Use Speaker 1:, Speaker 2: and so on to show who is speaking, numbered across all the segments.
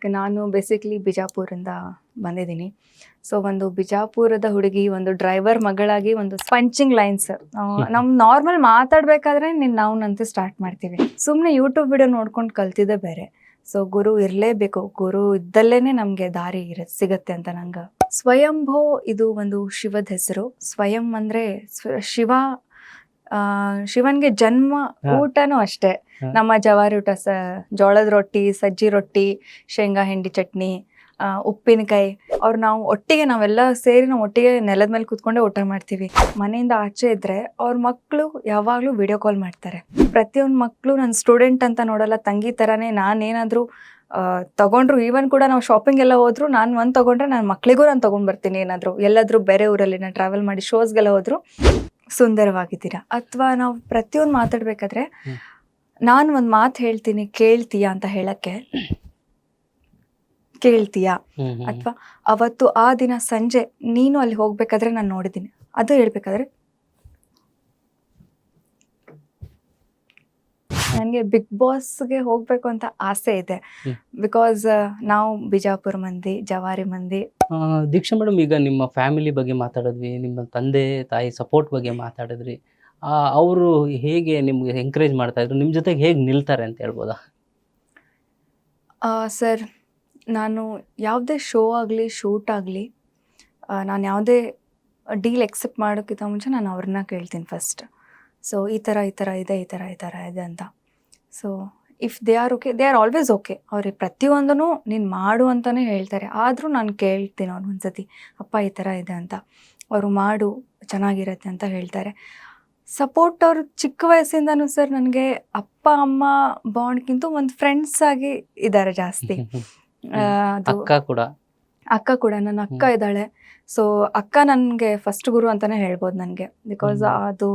Speaker 1: ನಾನು ಬೇಸಿಕಲಿ ಬಿಜಾಪುರಿಂದ ಬಂದಿದ್ದೀನಿ. ಸೊ ಒಂದು ಬಿಜಾಪುರದ ಹುಡುಗಿ, ಒಂದು ಡ್ರೈವರ್ ಮಗಳಾಗಿ ಒಂದು ಪಂಚಿಂಗ್ ಲೈನ್ಸ್ ನಮ್ ನಾರ್ಮಲ್ ಮಾತಾಡ್ಬೇಕಾದ್ರೆ ನಾವುನಂತೂ ಸ್ಟಾರ್ಟ್ ಮಾಡ್ತೀವಿ. ಸುಮ್ಮನೆ ಯೂಟ್ಯೂಬ್ ವಿಡಿಯೋ ನೋಡ್ಕೊಂಡು ಕಲ್ತಿದ್ದೆ ಬೇರೆ. ಸೊ ಗುರು ಇರಲೇಬೇಕು, ಗುರು ಇದ್ದಲ್ಲೇನೆ ನಮಗೆ ದಾರಿ ಸಿಗತ್ತೆ ಅಂತ ನಂಗೆ. ಸ್ವಯಂಭೋ ಇದು ಒಂದು ಶಿವದ ಹೆಸರು. ಸ್ವಯಂ ಅಂದ್ರೆ ಶಿವ, ಶಿವನ್ಗೆ ಜನ್ಮ. ಊಟನೂ ಅಷ್ಟೇ, ನಮ್ಮ ಜವಾರಿ ಊಟ, ಜೋಳದ ರೊಟ್ಟಿ, ಸಜ್ಜಿ ರೊಟ್ಟಿ, ಶೇಂಗಾ ಹಿಂಡಿ ಚಟ್ನಿ, ಉಪ್ಪಿನಕಾಯಿ. ನಾವು ಒಟ್ಟಿಗೆ ನಾವೆಲ್ಲ ಸೇರಿ ನಾವು ಒಟ್ಟಿಗೆ ನೆಲದ ಮೇಲೆ ಕೂತ್ಕೊಂಡೆ ಊಟ ಮಾಡ್ತೀವಿ. ಮನೆಯಿಂದ ಆಚೆ ಇದ್ರೆ ಅವ್ರ ಮಕ್ಕಳು ಯಾವಾಗಲೂ ವಿಡಿಯೋ ಕಾಲ್ ಮಾಡ್ತಾರೆ. ಪ್ರತಿಯೊಂದು ಮಕ್ಕಳು ನನ್ನ ಸ್ಟೂಡೆಂಟ್ ಅಂತ ನೋಡಲ್ಲ, ತಂಗಿ ಥರನೇ. ನಾನೇನಾದರೂ ತಗೊಂಡ್ರು, ಈವನ್ ಕೂಡ ನಾವು ಶಾಪಿಂಗ್ ಎಲ್ಲ ಹೋದ್ರು, ನಾನು ಒಂದು ತೊಗೊಂಡ್ರೆ ನನ್ನ ಮಕ್ಳಿಗೂ ನಾನು ತೊಗೊಂಡು ಬರ್ತೀನಿ. ಏನಾದರೂ ಎಲ್ಲಾದರೂ ಬೇರೆ ಊರಲ್ಲಿ ನಾನು ಟ್ರಾವೆಲ್ ಮಾಡಿ ಶೋಸ್ಗೆಲ್ಲ ಹೋದ್ರು, ಸುಂದರವಾಗಿದ್ದೀರಾ. ಅಥವಾ ನಾವು ಪ್ರತಿಯೊಂದು ಮಾತಾಡ್ಬೇಕಾದ್ರೆ ನಾನು ಒಂದು ಮಾತು ಹೇಳ್ತೀನಿ, ಕೇಳ್ತೀಯಾ ಅಂತ ಹೇಳಕ್ಕೆ, ಕೇಳ್ತೀಯಾ? ಅಥವಾ ಅವತ್ತು ಆ ದಿನ ಸಂಜೆ ನೀನು ಅಲ್ಲಿ ಹೋಗ್ಬೇಕಾದ್ರೆ ನಾನು ನೋಡಿದ್ದೀನಿ, ಅದು ಹೇಳ್ಬೇಕಾದ್ರೆ ನನಗೆ ಬಿಗ್ ಬಾಸ್ಗೆ ಹೋಗ್ಬೇಕು ಅಂತ ಆಸೆ ಇದೆ. ಬಿಕಾಸ್ ನಾವು ಬಿಜಾಪುರ ಮಂದಿ, ಜವಾರಿ ಮಂದಿ.
Speaker 2: ದೀಕ್ಷಾ ಮೇಡಮ್, ಈಗ ನಿಮ್ಮ ಫ್ಯಾಮಿಲಿ ಬಗ್ಗೆ ಮಾತಾಡಿದ್ವಿ, ನಿಮ್ಮ ತಂದೆ ತಾಯಿ ಸಪೋರ್ಟ್ ಬಗ್ಗೆ ಮಾತಾಡಿದ್ರಿ. ಅವರು ಹೇಗೆ ನಿಮ್ಗೆ ಎಂಕರೇಜ್ ಮಾಡ್ತಾ ಇದ್ರು, ನಿಮ್ಮ ಜೊತೆಗೆ ಹೇಗೆ ನಿಲ್ತಾರೆ ಅಂತ ಹೇಳ್ಬೋದಾ?
Speaker 1: ಸರ್, ನಾನು ಯಾವುದೇ ಶೋ ಆಗಲಿ, ಶೂಟ್ ಆಗಲಿ, ನಾನು ಯಾವುದೇ ಡೀಲ್ ಎಕ್ಸೆಪ್ಟ್ ಮಾಡೋಕ್ಕಿಂತ ಮುಂಚೆ ನಾನು ಅವ್ರನ್ನ ಕೇಳ್ತೀನಿ ಫಸ್ಟ್. ಸೊ ಈ ಥರ ಇದೆ, ಈ ಥರ ಇದೆ ಅಂತ. So if they are okay, they are always okay. ಅವ್ರಿಗೆ ಪ್ರತಿಯೊಂದೂ ನೀನು ಮಾಡು ಅಂತಲೇ ಹೇಳ್ತಾರೆ. ಆದರೂ ನಾನು ಕೇಳ್ತೀನಿ ಅವ್ರು ಒಂದ್ಸತಿ, ಅಪ್ಪ ಈ ಥರ ಇದೆ ಅಂತ. ಅವರು ಮಾಡು, ಚೆನ್ನಾಗಿರತ್ತೆ ಅಂತ ಹೇಳ್ತಾರೆ. ಸಪೋರ್ಟ್ ಅವರು ಚಿಕ್ಕ ವಯಸ್ಸಿಂದನೂ ಸರ್ ನನಗೆ ಅಪ್ಪ ಅಮ್ಮ ಬಾಂಡ್ಗಿಂತ ಒಂದು ಫ್ರೆಂಡ್ಸ್ ಆಗಿ ಇದ್ದಾರೆ ಜಾಸ್ತಿ. ಅಕ್ಕ ಕೂಡ ನನ್ನ ಅಕ್ಕ ಇದ್ದಾಳೆ. ಸೊ ಅಕ್ಕ ನನಗೆ ಫಸ್ಟ್ ಗುರು ಅಂತಾನೆ ಹೇಳ್ಬೋದು ನನಗೆ. ಬಿಕಾಸ್ ಅದು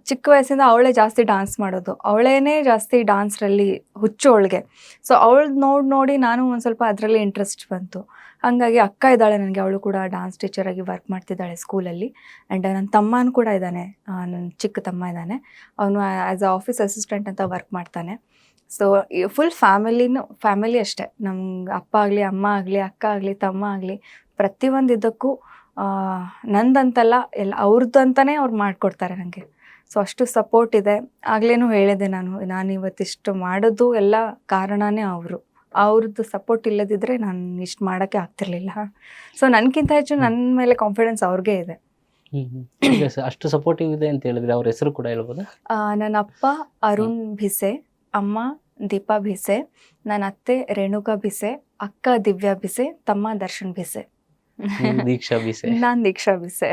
Speaker 1: ಚಿಕ್ಕ ವಯಸ್ಸಿಂದ ಅವಳೇ ಜಾಸ್ತಿ ಡಾನ್ಸ್ ಮಾಡೋದು, ಅವಳೇನೇ ಜಾಸ್ತಿ ಡಾನ್ಸ್ರಲ್ಲಿ ಹುಚ್ಚು ಅವಳಿಗೆ. ಸೊ ಅವಳು ನೋಡಿ ನಾನು ಒಂದು ಸ್ವಲ್ಪ ಅದರಲ್ಲಿ ಇಂಟ್ರೆಸ್ಟ್ ಬಂತು. ಹಾಗಾಗಿ ಅಕ್ಕ ಇದ್ದಾಳೆ ನನಗೆ, ಅವಳು ಕೂಡ ಡಾನ್ಸ್ ಟೀಚರಾಗಿ ವರ್ಕ್ ಮಾಡ್ತಿದ್ದಾಳೆ ಸ್ಕೂಲಲ್ಲಿ. ಆ್ಯಂಡ್ ನನ್ನ ತಮ್ಮನೂ ಕೂಡ ಇದ್ದಾನೆ, ನನ್ನ ಚಿಕ್ಕ ತಮ್ಮ ಇದ್ದಾನೆ. ಅವನು ಆ್ಯಸ್ ಅ ಆಫೀಸ್ ಅಸಿಸ್ಟೆಂಟ್ ಅಂತ ವರ್ಕ್ ಮಾಡ್ತಾನೆ. ಸೊ ಫುಲ್ ಫ್ಯಾಮಿಲಿ ಅಷ್ಟೇ. ನಮ್ಗೆ ಅಪ್ಪ ಆಗಲಿ, ಅಮ್ಮ ಆಗಲಿ, ಅಕ್ಕ ಆಗಲಿ, ತಮ್ಮ ಆಗಲಿ, ಪ್ರತಿಯೊಂದು ಇದಕ್ಕೂ ನಂದಂತಲ್ಲ, ಎಲ್ಲ ಅವ್ರದ್ದು ಅಂತಲೇ ಅವ್ರು ಮಾಡಿಕೊಡ್ತಾರೆ ನನಗೆ. ಸೊ ಅಷ್ಟು ಸಪೋರ್ಟ್ ಇದೆ. ಆಗ್ಲೇನೂ ಹೇಳಿದೆ ನಾನು ಇವತ್ತಿಷ್ಟು ಮಾಡೋದು ಎಲ್ಲ ಕಾರಣನೇ ಅವ್ರದ್ದು ಸಪೋರ್ಟ್ ಇಲ್ಲದಿದ್ದರೆ ನಾನು ಇಷ್ಟು ಮಾಡೋಕ್ಕೆ ಆಗ್ತಿರ್ಲಿಲ್ಲ. ಸೊ ನನಗಿಂತ ಹೆಚ್ಚು ನನ್ನ ಮೇಲೆ ಕಾನ್ಫಿಡೆನ್ಸ್ ಅವ್ರಿಗೆ ಇದೆ.
Speaker 2: ಅಷ್ಟು ಸಪೋರ್ಟಿವ್ ಇದೆ ಅಂತ ಹೇಳಿದ್ರೆ ಅವ್ರ ಹೆಸರು ಕೂಡ ಹೇಳ್ಬೋದಾ?
Speaker 1: ನನ್ನ ಅಪ್ಪ ಅರುಣ್ ಭಿಸೆ, ಅಮ್ಮ ದೀಪಾ ಭಿಸೆ, ನನ್ನ ಅತ್ತೆ ರೇಣುಕಾ ಭಿಸೆ, ಅಕ್ಕ ದಿವ್ಯಾ ಭಿಸೆ, ತಮ್ಮ ದರ್ಶನ್ ಭಿಸೆ,
Speaker 2: ದೀಕ್ಷಾ ಭಿಸೆ.
Speaker 1: ನಾನು ದೀಕ್ಷಾ ಭಿಸೆ.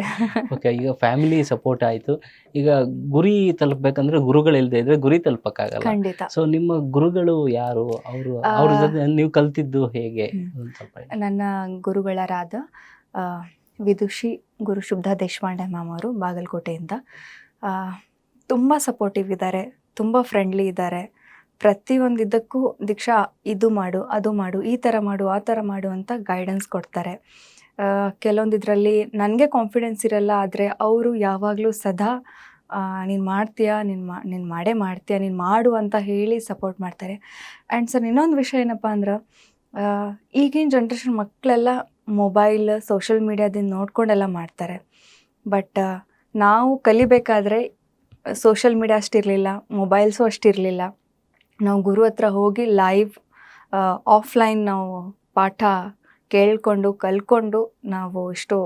Speaker 2: ಓಕೆ, ಈಗ ಫ್ಯಾಮಿಲಿ ಸಪೋರ್ಟ್ ಆಯ್ತು. ಈಗ ಗುರಿ ತಲುಪಬೇಕಂದ್ರೆ ಗುರುಗಳಿಲ್ಲದೆ ಇದ್ರೆ ಗುರಿ ತಲುಪಕ್ಕಾಗಲ್ಲ.
Speaker 1: ಖಂಡಿತ.
Speaker 2: ಸೊ ನಿಮ್ಮ ಗುರುಗಳು ಯಾರು? ಅವ್ರ ಜೊತೆ ನೀವು ಕಲ್ತಿದ್ದು ಹೇಗೆ?
Speaker 1: ನನ್ನ ಗುರುಗಳಾದ ವಿದುಷಿ ಗುರು ಶುದ್ಧ ದೇಶಪಾಂಡೆ ಮ್ಯಾಮ್ ಅವರು ಬಾಗಲಕೋಟೆಯಿಂದ. ತುಂಬ ಸಪೋರ್ಟಿವ್ ಇದ್ದಾರೆ, ತುಂಬ ಫ್ರೆಂಡ್ಲಿ ಇದ್ದಾರೆ. ಪ್ರತಿಯೊಂದು ಇದಕ್ಕೂ ದೀಕ್ಷಾ ಇದು ಮಾಡು, ಅದು ಮಾಡು, ಈ ಥರ ಮಾಡು, ಆ ಥರ ಮಾಡು ಅಂತ ಗೈಡೆನ್ಸ್ ಕೊಡ್ತಾರೆ. ಕೆಲವೊಂದು ಇದರಲ್ಲಿ ನನಗೆ ಕಾನ್ಫಿಡೆನ್ಸ್ ಇರಲ್ಲ, ಆದರೆ ಅವರು ಯಾವಾಗಲೂ ಸದಾ ನೀನು ಮಾಡ್ತೀಯಾ, ನೀನು ಮಾಡೇ ಮಾಡ್ತೀಯಾ, ನೀನು ಮಾಡು ಅಂತ ಹೇಳಿ ಸಪೋರ್ಟ್ ಮಾಡ್ತಾರೆ. ಆ್ಯಂಡ್ ಸರ್, ಇನ್ನೊಂದು ವಿಷಯ ಏನಪ್ಪ ಅಂದ್ರೆ, ಈಗಿನ ಜನ್ರೇಷನ್ ಮಕ್ಕಳೆಲ್ಲ ಮೊಬೈಲ್, ಸೋಷಲ್ ಮೀಡಿಯಾದಿಂದ ನೋಡ್ಕೊಂಡೆಲ್ಲ ಮಾಡ್ತಾರೆ. ಬಟ್ ನಾವು ಕಲಿಬೇಕಾದ್ರೆ ಸೋಷಲ್ ಮೀಡಿಯಾ ಅಷ್ಟಿರಲಿಲ್ಲ, ಮೊಬೈಲ್ಸು ಅಷ್ಟಿರಲಿಲ್ಲ. ನಾವು ಗುರು ಹತ್ರ ಹೋಗಿ ಲೈವ್ ಆಫ್ಲೈನ್ ನಾವು ಪಾಠ ಕೇಳಿಕೊಂಡು ಕಲ್ತ್ಕೊಂಡು ನಾವು ಇಷ್ಟು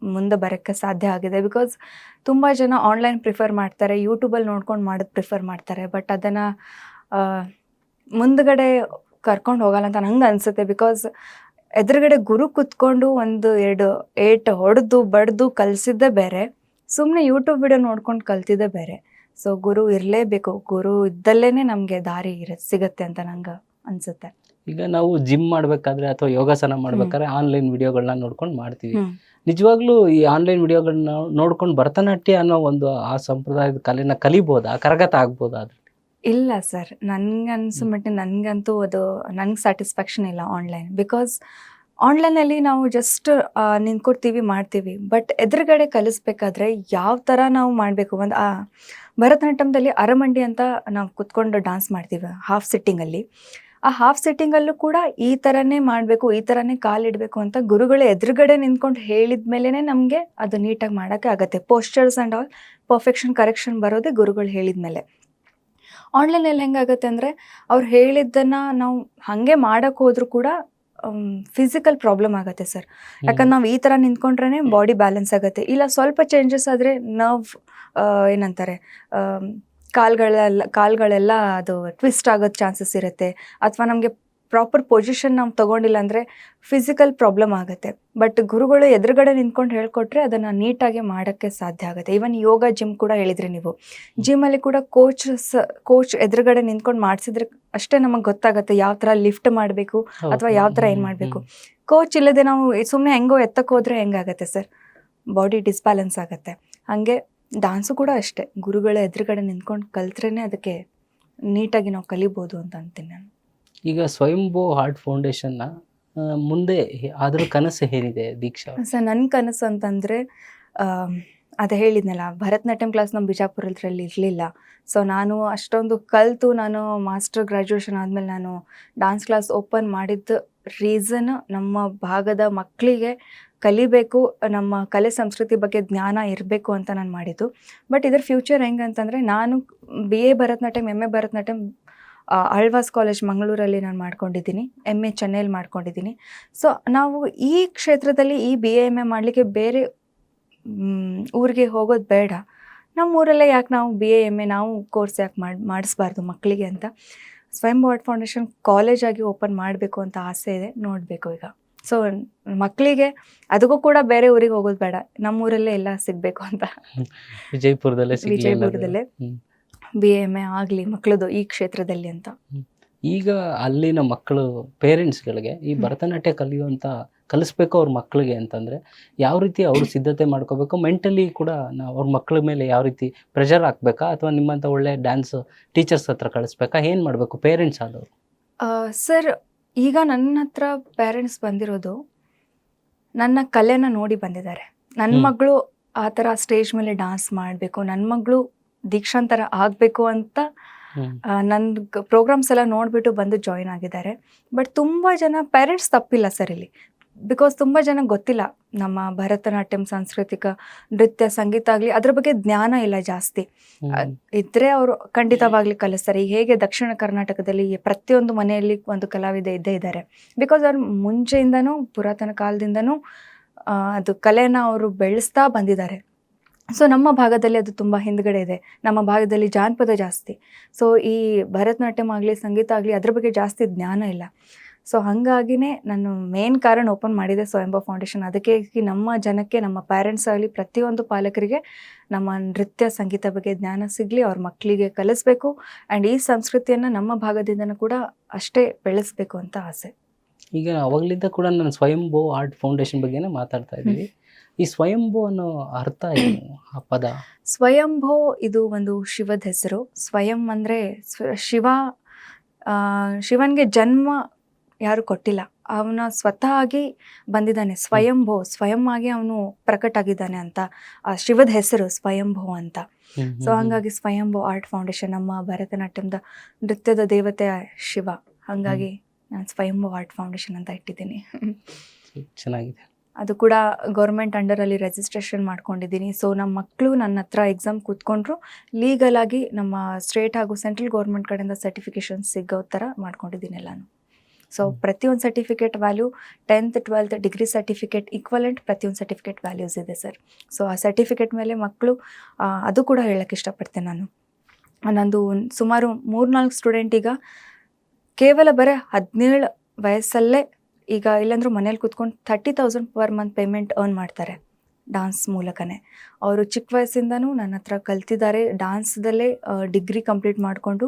Speaker 1: ಮುಂದೆ ಬರೋಕ್ಕೆ ಸಾಧ್ಯ ಆಗಿದೆ. ಬಿಕಾಸ್ ತುಂಬ ಜನ ಆನ್ಲೈನ್ ಪ್ರಿಫರ್ ಮಾಡ್ತಾರೆ, ಯೂಟ್ಯೂಬಲ್ಲಿ ನೋಡ್ಕೊಂಡು ಮಾಡೋದು ಪ್ರಿಫರ್ ಮಾಡ್ತಾರೆ. ಬಟ್ ಅದನ್ನು ಮುಂದ್ಗಡೆ ಕರ್ಕೊಂಡು ಹೋಗಲ್ಲ ಅಂತ ನಂಗೆ ಅನಿಸುತ್ತೆ. ಬಿಕಾಸ್ ಎದುರುಗಡೆ ಗುರು ಕೂತ್ಕೊಂಡು 1-2 ಏಟು ಹೊಡೆದು ಬಡ್ದು ಕಲಿಸಿದ್ದೇ ಬೇರೆ, ಸುಮ್ಮನೆ ಯೂಟ್ಯೂಬ್ ವಿಡಿಯೋ ನೋಡ್ಕೊಂಡು ಕಲ್ತಿದ್ದೇ ಬೇರೆ. ಸೊ ಗುರು ಇರಲೇಬೇಕು, ಗುರು ಇದ್ದಲ್ಲೇನೆ ನಮಗೆ ದಾರಿ ಸಿಗತ್ತೆ ಅಂತ ನಂಗೆ ಅನಿಸುತ್ತೆ.
Speaker 2: ಈಗ ನಾವು ಜಿಮ್ ಮಾಡಬೇಕಾದ್ರೆ ಅಥವಾ ಯೋಗಾಸನ ಮಾಡ್ಬೇಕಾದ್ರೆ ಆನ್ಲೈನ್ ವಿಡಿಯೋಗಳನ್ನ ನೋಡ್ಕೊಂಡು ಮಾಡ್ತೀವಿ. ನಿಜವಾಗ್ಲೂ ಈ ಆನ್ಲೈನ್ ವಿಡಿಯೋಗಳನ್ನ ನೋಡ್ಕೊಂಡು ಭರತನಾಟ್ಯ ಅನ್ನೋ ಒಂದು ಆ ಸಂಪ್ರದಾಯದ ಕಲೆನ ಕಲಿಬೋದಾ, ಕರಗತ ಆಗ್ಬೋದಾ? ಅದ್ರಲ್ಲಿ
Speaker 1: ಇಲ್ಲ ಸರ್, ನನಗೆ ಅನ್ಸೋಮಟ್ಟಿಗೆ ನನಗಂತೂ ಅದು ನನಗೆ ಸ್ಯಾಟಿಸ್ಫ್ಯಾಕ್ಷನ್ ಇಲ್ಲ ಆನ್ಲೈನ್. ಬಿಕಾಸ್ ಆನ್ಲೈನಲ್ಲಿ ನಾವು ಜಸ್ಟ್ ನಿಂತ್ಕೊಡ್ತೀವಿ, ಮಾಡ್ತೀವಿ. ಬಟ್ ಎದುರುಗಡೆ ಕಲಿಸ್ಬೇಕಾದ್ರೆ ಯಾವ ಥರ ನಾವು ಮಾಡಬೇಕು, ಒಂದು ಭರತನಾಟ್ಯಮದಲ್ಲಿ ಅರಮಂಡಿ ಅಂತ ನಾವು ಕುತ್ಕೊಂಡು ಡಾನ್ಸ್ ಮಾಡ್ತೀವಿ ಹಾಫ್ ಸಿಟ್ಟಿಂಗಲ್ಲಿ. ಆ ಹಾಫ್ ಸಿಟ್ಟಿಂಗಲ್ಲೂ ಕೂಡ ಈ ಥರನೇ ಮಾಡಬೇಕು, ಈ ಥರನೇ ಕಾಲಿಡಬೇಕು ಅಂತ ಗುರುಗಳು ಎದುರುಗಡೆ ನಿಂತ್ಕೊಂಡು ಹೇಳಿದ ಮೇಲೇ ನಮಗೆ ಅದು ನೀಟಾಗಿ ಮಾಡೋಕ್ಕೆ ಆಗುತ್ತೆ. Postures and all perfection correction ಬರೋದೇ ಗುರುಗಳು ಹೇಳಿದ ಮೇಲೆ. ಆನ್ಲೈನಲ್ಲಿ ಹೆಂಗಾಗುತ್ತೆ ಅಂದರೆ ಅವ್ರು ಹೇಳಿದ್ದನ್ನು ನಾವು ಹಾಗೆ ಮಾಡೋಕ್ಕೆ ಹೋದರೂ ಕೂಡ ಫಿಸಿಕಲ್ ಪ್ರಾಬ್ಲಮ್ ಆಗುತ್ತೆ ಸರ್. ಯಾಕಂದ್ರೆ ನಾವು ಈ ಥರ ನಿಂತ್ಕೊಂಡ್ರೆ ಬಾಡಿ ಬ್ಯಾಲೆನ್ಸ್ ಆಗುತ್ತೆ, ಇಲ್ಲ ಸ್ವಲ್ಪ ಚೇಂಜಸ್ ಆದರೆ ನರ್ವ್ ಏನಂತಾರೆ ಕಾಲ್ಗಳೆಲ್ಲ ಅದು ಟ್ವಿಸ್ಟ್ ಆಗೋದು ಚಾನ್ಸಸ್ ಇರುತ್ತೆ, ಅಥವಾ ನಮಗೆ ಪ್ರಾಪರ್ ಪೊಸಿಷನ್ ನಾವು ತೊಗೊಂಡಿಲ್ಲ ಅಂದರೆ ಫಿಸಿಕಲ್ ಪ್ರಾಬ್ಲಮ್ ಆಗುತ್ತೆ. ಬಟ್ ಗುರುಗಳು ಎದುರುಗಡೆ ನಿಂತ್ಕೊಂಡು ಹೇಳ್ಕೊಟ್ರೆ ಅದನ್ನು ನೀಟಾಗಿ ಮಾಡೋಕ್ಕೆ ಸಾಧ್ಯ ಆಗುತ್ತೆ. ಈವನ್ ಯೋಗ ಜಿಮ್ ಕೂಡ ಹೇಳಿದ್ರಿ ನೀವು, ಜಿಮ್ಮಲ್ಲಿ ಕೂಡ ಕೋಚ್ ಎದುರುಗಡೆ ನಿಂತ್ಕೊಂಡು ಮಾಡಿಸಿದ್ರೆ ಅಷ್ಟೇ ನಮಗೆ ಗೊತ್ತಾಗುತ್ತೆ ಯಾವ ಥರ ಲಿಫ್ಟ್ ಮಾಡಬೇಕು ಅಥವಾ ಯಾವ ಥರ ಏನು ಮಾಡಬೇಕು. ಕೋಚ್ ಇಲ್ಲದೆ ನಾವು ಸುಮ್ಮನೆ ಹೆಂಗೋ ಎತ್ತಕ್ಕೆ ಹೋದರೆ ಹೆಂಗಾಗುತ್ತೆ ಸರ್, ಬಾಡಿ ಡಿಸ್ಬ್ಯಾಲೆನ್ಸ್ ಆಗುತ್ತೆ. ಹಾಗೆ ಡಾನ್ಸು ಕೂಡ ಅಷ್ಟೇ, ಗುರುಗಳ ಎದುರುಗಡೆ ನಿಂತ್ಕೊಂಡು ಕಲ್ತ್ರೇ ಅದಕ್ಕೆ ನೀಟಾಗಿ ನಾವು ಕಲಿಬೋದು ಅಂತ ಅಂತೀನಿ ನಾನು.
Speaker 2: ಈಗ ಸ್ವಯಂಭೂ ಆರ್ಟ್ ಫೌಂಡೇಶನ್ನ ಮುಂದೆ ಅದ್ರ ಕನಸು ಏನಿದೆ ದೀಕ್ಷಾ?
Speaker 1: ಸರ್ ನನ್ನ ಕನಸು ಅಂತಂದರೆ ಅದು ಹೇಳಿದ್ನಲ್ಲ, ಭರತನಾಟ್ಯಂ ಕ್ಲಾಸ್ ನಮ್ಮ ಬಿಜಾಪುರದಲ್ಲಿ ಇರಲಿಲ್ಲ. ಸೊ ನಾನು ಅಷ್ಟೊಂದು ಕಲಿತು ನಾನು ಮಾಸ್ಟರ್ ಗ್ರ್ಯಾಜುಯೇಷನ್ ಆದಮೇಲೆ ನಾನು ಡಾನ್ಸ್ ಕ್ಲಾಸ್ ಓಪನ್ ಮಾಡಿದ್ದ ರೀಸನ್ ನಮ್ಮ ಭಾಗದ ಮಕ್ಕಳಿಗೆ ಕಲಿಬೇಕು, ನಮ್ಮ ಕಲೆ ಸಂಸ್ಕೃತಿ ಬಗ್ಗೆ ಜ್ಞಾನ ಇರಬೇಕು ಅಂತ ನಾನು ಮಾಡಿದ್ದು. ಬಟ್ ಇದರ ಫ್ಯೂಚರ್ ಹೆಂಗಂತಂದರೆ ನಾನು BA Bharatanatyam MA Bharatanatyam Alva's college ಮಂಗಳೂರಲ್ಲಿ ನಾನು ಮಾಡ್ಕೊಂಡಿದ್ದೀನಿ, MA ಚೆನ್ನೈಲಿ ಮಾಡ್ಕೊಂಡಿದ್ದೀನಿ. ಸೊ ನಾವು ಈ ಕ್ಷೇತ್ರದಲ್ಲಿ ಈ BA MA ಮಾಡಲಿಕ್ಕೆ ಬೇರೆ ಊರಿಗೆ ಹೋಗೋದು ಬೇಡ, ನಮ್ಮ ಊರಲ್ಲೇ ಯಾಕೆ ನಾವು BA MA ನಾವು ಕೋರ್ಸ್ ಯಾಕೆ ಮಾಡಿಸ್ಬಾರ್ದು ಮಕ್ಕಳಿಗೆ ಅಂತ ಸ್ವಯಂಭೂ ಆರ್ಟ್ ಫೌಂಡೇಶನ್ ಕಾಲೇಜಾಗಿ ಓಪನ್ ಮಾಡಬೇಕು ಅಂತ ಆಸೆ ಇದೆ, ನೋಡಬೇಕು ಈಗ. ಸೊ ಮಕ್ಕಳಿಗೆ ಅದಕ್ಕೂ ಕೂಡ ಬೇರೆ ಊರಿಗೆ ಹೋಗೋದು ಬೇಡ, ನಮ್ಮೂರಲ್ಲೇ ಎಲ್ಲ ಸಿಗಬೇಕು ಅಂತ ವಿಜಯಪುರದಲ್ಲೇ BA MA ಆಗಲಿ ಮಕ್ಕಳದು ಈ ಕ್ಷೇತ್ರದಲ್ಲಿ ಅಂತ.
Speaker 2: ಈಗ ಅಲ್ಲಿನ ಮಕ್ಕಳು ಪೇರೆಂಟ್ಸ್ಗಳಿಗೆ ಈ ಭರತನಾಟ್ಯ ಕಲಿಸ್ಬೇಕು ಅವ್ರ ಮಕ್ಕಳಿಗೆ ಅಂತಂದರೆ ಯಾವ ರೀತಿ ಅವರು ಸಿದ್ಧತೆ ಮಾಡ್ಕೋಬೇಕು, ಮೆಂಟಲಿ ಕೂಡ ನಾವು ಅವ್ರ ಮಕ್ಕಳ ಮೇಲೆ ಯಾವ ರೀತಿ ಪ್ರೆಷರ್ ಹಾಕ್ಬೇಕಾ, ಅಥವಾ ನಿಮ್ಮಂಥ ಒಳ್ಳೆ ಡ್ಯಾನ್ಸ್ ಟೀಚರ್ಸ್ ಹತ್ರ ಕಳಿಸ್ಬೇಕಾ, ಏನು ಮಾಡಬೇಕು ಪೇರೆಂಟ್ಸ್ ಆದವರು?
Speaker 1: ಸರ್ ಈಗ ನನ್ನ ಹತ್ರ ಪೇರೆಂಟ್ಸ್ ಬಂದಿರೋದು ನನ್ನ ಕಲೆನ ನೋಡಿ ಬಂದಿದ್ದಾರೆ. ನನ್ನ ಮಗಳು ಆ ಥರ ಸ್ಟೇಜ್ ಮೇಲೆ ಡಾನ್ಸ್ ಮಾಡಬೇಕು, ನನ್ನ ಮಗಳು ದೀಕ್ಷಾಂತರ ಆಗಬೇಕು ಅಂತ ನನ್ನ ಪ್ರೋಗ್ರಾಮ್ಸ್ ಎಲ್ಲ ನೋಡಿಬಿಟ್ಟು ಬಂದು ಜಾಯಿನ್ ಆಗಿದ್ದಾರೆ. ಬಟ್ ತುಂಬ ಜನ ಪೇರೆಂಟ್ಸ್ ತಪ್ಪಿಲ್ಲ ಸರ್ ಇಲ್ಲಿ, ಬಿಕಾಸ್ ತುಂಬ ಜನ ಗೊತ್ತಿಲ್ಲ ನಮ್ಮ ಭರತನಾಟ್ಯಂ ಸಾಂಸ್ಕೃತಿಕ ನೃತ್ಯ ಸಂಗೀತ ಆಗಲಿ ಅದ್ರ ಬಗ್ಗೆ ಜ್ಞಾನ ಇಲ್ಲ ಜಾಸ್ತಿ. ಇದ್ರೆ ಅವರು ಖಂಡಿತವಾಗ್ಲಿ ಕಲಿಸ್ತಾರೆ. ಈಗ ಹೇಗೆ ದಕ್ಷಿಣ ಕರ್ನಾಟಕದಲ್ಲಿ ಪ್ರತಿಯೊಂದು ಮನೆಯಲ್ಲಿ ಒಂದು ಕಲಾವಿದ ಇದ್ದೇ ಇದ್ದಾರೆ, ಬಿಕಾಸ್ ಅವ್ರು ಮುಂಚೆಯಿಂದನೂ ಪುರಾತನ ಕಾಲದಿಂದನೂ ಅದು ಕಲೆನ ಅವರು ಬೆಳೆಸ್ತಾ ಬಂದಿದ್ದಾರೆ. ಸೊ ನಮ್ಮ ಭಾಗದಲ್ಲಿ ಅದು ತುಂಬ ಹಿಂದ್ಗಡೆ ಇದೆ, ನಮ್ಮ ಭಾಗದಲ್ಲಿ ಜಾನಪದ ಜಾಸ್ತಿ. ಸೊ ಈ ಭರತನಾಟ್ಯಂ ಆಗಲಿ ಸಂಗೀತ ಆಗಲಿ ಅದ್ರ ಬಗ್ಗೆ ಜಾಸ್ತಿ ಜ್ಞಾನ ಇಲ್ಲ. ಸೊ ಹಾಗಾಗಿನೇ ನಾನು ಮೇನ್ ಕಾರಣ ಓಪನ್ ಮಾಡಿದೆ ಸ್ವಯಂಭೂ ಫೌಂಡೇಶನ್. ಅದಕ್ಕೆ ನಮ್ಮ ಜನಕ್ಕೆ, ನಮ್ಮ ಪೇರೆಂಟ್ಸ್ ಆಗಲಿ ಪ್ರತಿಯೊಂದು ಪಾಲಕರಿಗೆ ನಮ್ಮ ನೃತ್ಯ ಸಂಗೀತ ಬಗ್ಗೆ ಜ್ಞಾನ ಸಿಗಲಿ, ಅವ್ರ ಮಕ್ಕಳಿಗೆ ಕಲಿಸ್ಬೇಕು, ಆ್ಯಂಡ್ ಈ ಸಂಸ್ಕೃತಿಯನ್ನು ನಮ್ಮ ಭಾಗದಿಂದನೂ ಕೂಡ ಅಷ್ಟೇ ಬೆಳೆಸಬೇಕು ಅಂತ ಆಸೆ.
Speaker 2: ಈಗ ಅವಾಗಲಿಂದ ಕೂಡ ನಾನು ಸ್ವಯಂಭೂ ಆರ್ಟ್ ಫೌಂಡೇಶನ್ ಬಗ್ಗೆನೇ ಮಾತಾಡ್ತಾ ಇದ್ದೀವಿ. ಈ ಸ್ವಯಂಭೂ ಅನ್ನೋ ಅರ್ಥ ಏನು ಆ ಪದ?
Speaker 1: ಸ್ವಯಂಭೂ ಇದು ಒಂದು ಶಿವದ ಹೆಸರು. ಸ್ವಯಂ ಅಂದರೆ ಶಿವನಿಗೆ ಜನ್ಮ ಯಾರು ಕೊಟ್ಟಿಲ್ಲ, ಅವನ ಸ್ವತಃ ಆಗಿ ಬಂದಿದ್ದಾನೆ. ಸ್ವಯಂಭೂ, ಸ್ವಯಂ ಆಗಿ ಅವನು ಪ್ರಕಟ ಆಗಿದ್ದಾನೆ ಅಂತ ಆ ಶಿವದ ಹೆಸರು ಸ್ವಯಂಭೂ ಅಂತ. ಸೊ ಹಾಗಾಗಿ ಸ್ವಯಂಭೂ ಆರ್ಟ್ ಫೌಂಡೇಶನ್, ನಮ್ಮ ಭರತನಾಟ್ಯಂದ ನೃತ್ಯದ ದೇವತೆ ಶಿವ, ಹಾಗಾಗಿ ನಾನು ಸ್ವಯಂಭೂ ಆರ್ಟ್ ಫೌಂಡೇಶನ್ ಅಂತ ಇಟ್ಟಿದ್ದೀನಿ.
Speaker 2: ಚೆನ್ನಾಗಿದೆ.
Speaker 1: ಅದು ಕೂಡ ಗೌರ್ಮೆಂಟ್ ಅಂಡರಲ್ಲಿ ರಿಜಿಸ್ಟ್ರೇಷನ್ ಮಾಡ್ಕೊಂಡಿದ್ದೀನಿ. ಸೊ ನಮ್ಮ ಮಕ್ಕಳು ನನ್ನ ಹತ್ರ ಎಕ್ಸಾಮ್ ಕೂತ್ಕೊಂಡ್ರು ಲೀಗಲ್ ಆಗಿ ನಮ್ಮ ಸ್ಟೇಟ್ ಹಾಗೂ ಸೆಂಟ್ರಲ್ ಗೌರ್ಮೆಂಟ್ ಕಡೆಯಿಂದ ಸರ್ಟಿಫಿಕೇಶನ್ ಸಿಗೋ ಥರ ಮಾಡ್ಕೊಂಡಿದ್ದೀನಿ ಎಲ್ಲಾನು. ಸೊ ಪ್ರತಿಯೊಂದು certificate value 10th 12th degree certificate equivalent ಪ್ರತಿಯೊಂದು ಸರ್ಟಿಫಿಕೇಟ್ ವ್ಯಾಲ್ಯೂಸ್ ಇದೆ ಸರ್. ಸೊ ಆ ಸರ್ಟಿಫಿಕೇಟ್ ಮೇಲೆ ಮಕ್ಕಳು ಅದು ಕೂಡ ಹೇಳೋಕ್ಕೆ ಇಷ್ಟಪಡ್ತೇನೆ ನಾನು. ನಂದು ಸುಮಾರು 3-4 ಸ್ಟೂಡೆಂಟ್ ಈಗ ಕೇವಲ ಬರೀ 17 ವಯಸ್ಸಲ್ಲೇ ಈಗ ಇಲ್ಲಾಂದ್ರೂ ಮನೇಲಿ ಕೂತ್ಕೊಂಡು 30,000 ಪರ್ ಮಂತ್ ಪೇಮೆಂಟ್ ಅರ್ನ್ ಮಾಡ್ತಾರೆ ಡಾನ್ಸ್ ಮೂಲಕನೇ. ಅವರು ಚಿಕ್ಕ ವಯಸ್ಸಿಂದನೂ ನನ್ನ ಹತ್ರ ಕಲ್ತಿದ್ದಾರೆ, ಡಾನ್ಸ್ದಲ್ಲೇ ಡಿಗ್ರಿ ಕಂಪ್ಲೀಟ್ ಮಾಡಿಕೊಂಡು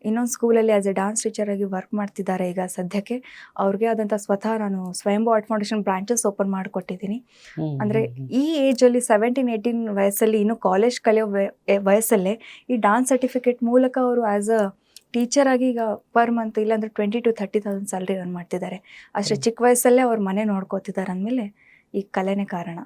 Speaker 1: ಇನ್ನೊಂದು ಸ್ಕೂಲಲ್ಲಿ ಆ್ಯಸ್ ಎ ಡಾನ್ಸ್ ಟೀಚರ್ ಆಗಿ ವರ್ಕ್ ಮಾಡ್ತಿದ್ದಾರೆ. ಈಗ ಸದ್ಯಕ್ಕೆ ಅವ್ರಿಗೆ ಆದಂಥ ಸ್ವತಃ ನಾನು ಸ್ವಯಂಭೂ ಆರ್ಟ್ ಫೌಂಡೇಶನ್ ಬ್ರಾಂಚಸ್ ಓಪನ್ ಮಾಡಿಕೊಟ್ಟಿದ್ದೀನಿ. ಅಂದರೆ ಈ ಏಜಲ್ಲಿ 17-18 ವಯಸ್ಸಲ್ಲಿ ಇನ್ನೂ ಕಾಲೇಜ್ ಕಲಿಯೋ ವಯಸ್ಸಲ್ಲೇ ಈ ಡಾನ್ಸ್ ಸರ್ಟಿಫಿಕೇಟ್ ಮೂಲಕ ಅವರು ಆ್ಯಸ್ ಅ ಟೀಚರ್ ಆಗಿ ಈಗ ಪರ್ ಮಂತ್ ಇಲ್ಲಾಂದರೆ 20,000 to 30,000 ಸ್ಯಾಲ್ರಿ ಅರ್ನ್ ಮಾಡ್ತಿದ್ದಾರೆ. ಅಷ್ಟೇ ಚಿಕ್ಕ ವಯಸ್ಸಲ್ಲೇ ಅವ್ರ ಮನೆ ನೋಡ್ಕೋತಿದ್ದಾರೆ ಅಂದಮೇಲೆ ಈ ಕಲೆನೇ ಕಾರಣ.